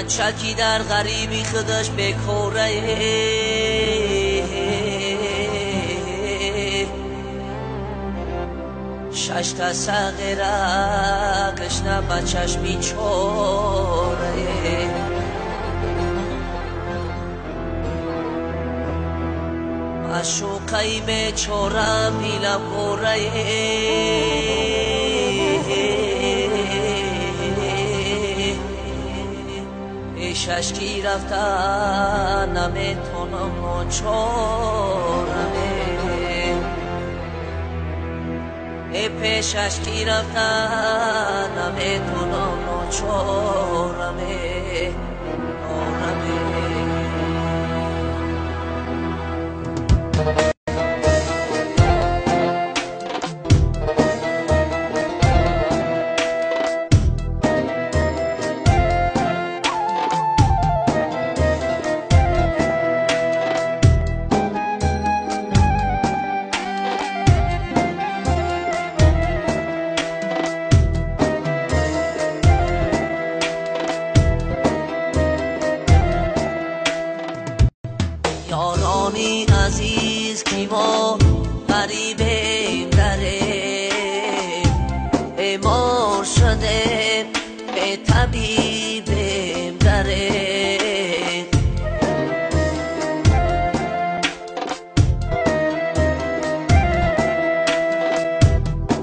چکی در غریبی خودش بکوره شش تا سغیره کشنه بچش بیچوره معشوقه بیچوره بیلم کوره پیشش کی رفتن نمیتونم ناچارمه پیشش کی رفتن نمیتونم ناچارمه یارانی عزیز کی ما غریبیم داره بیمار شده به طبیبیم داره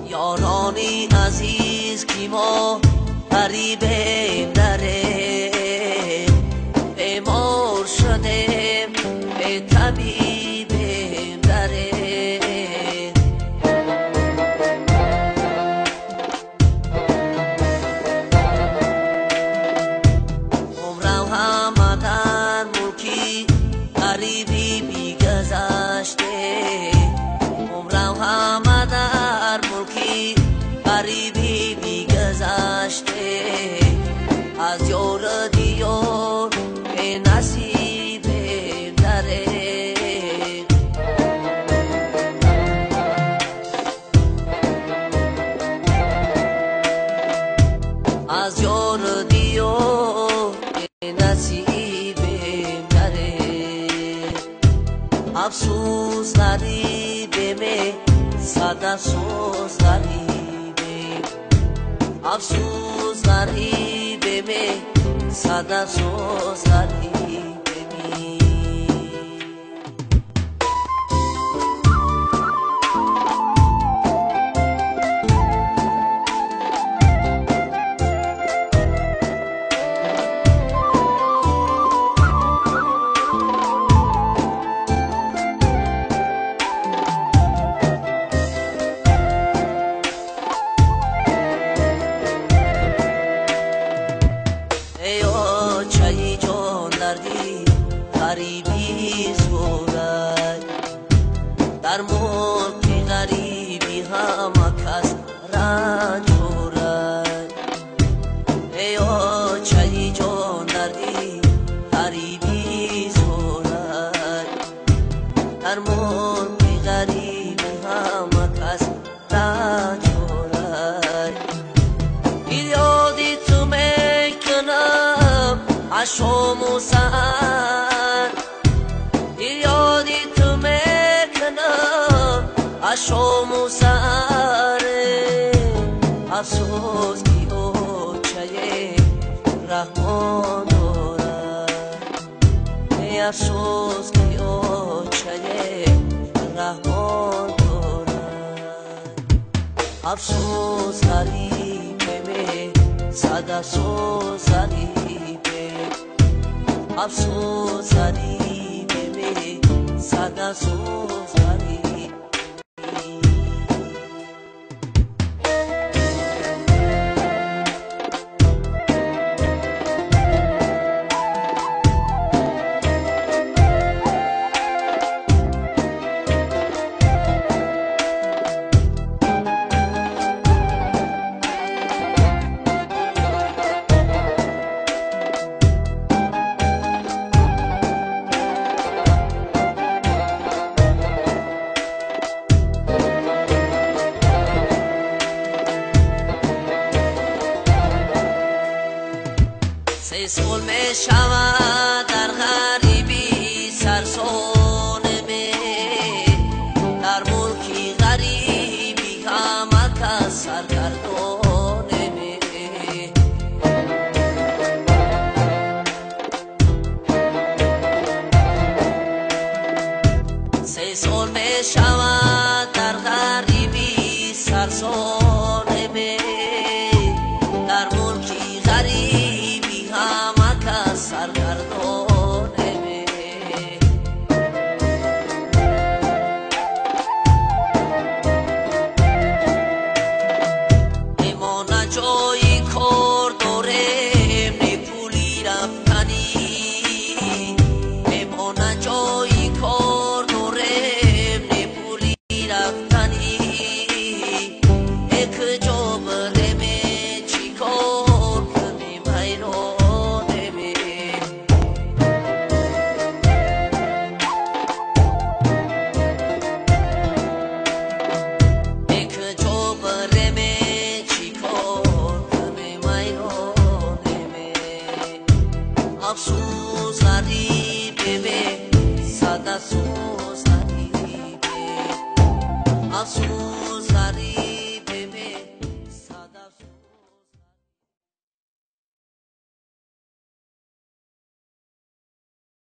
یارانی عزیز کی ما غریبیم داره بیمار شده طبیبیم داره عمرم همه در ملکی غریبی بیگذشته عمرم همه در ملکی غریبی بیگذشته از یار دیار به نصیب از یار دیار نصیبیم داره افسوس غریبیم صد افسوس غریبیم افسوس غریبیم صد افسوس غریبیم چای جان دردی غریبی زورد در ملک غریبی همه کس رنج خورد ایا چای جان دردی غریبی زورد در ملک غریبی همه کس رنج خورد یادی تو میکنم عشام و سهر یادی تو میکنم عشام و سهر افسوس کی اوچه رحمان دارد افسوس کی اوچه رحمان دارد افسوس غریبه صد افسوس غریبه افسوس غریبه صد افسوس غریبه شود در غریبی سرسانمه در ملکی غریبی همه کس سرگردانمه سه سال می شود در غریبی سرسانمه در ملکی غریبی همه کس سرگردانمه ایمان جایی کار داریم نپولی رفتنی ایمان جایی کار داریم نپولی رفتنی یک جا بریم چی کار کنیم حیرانمه یک جا بریم چی کار کنیم حیرانمه افسوس غریبه صد افسوس غریبه افسوس غریبه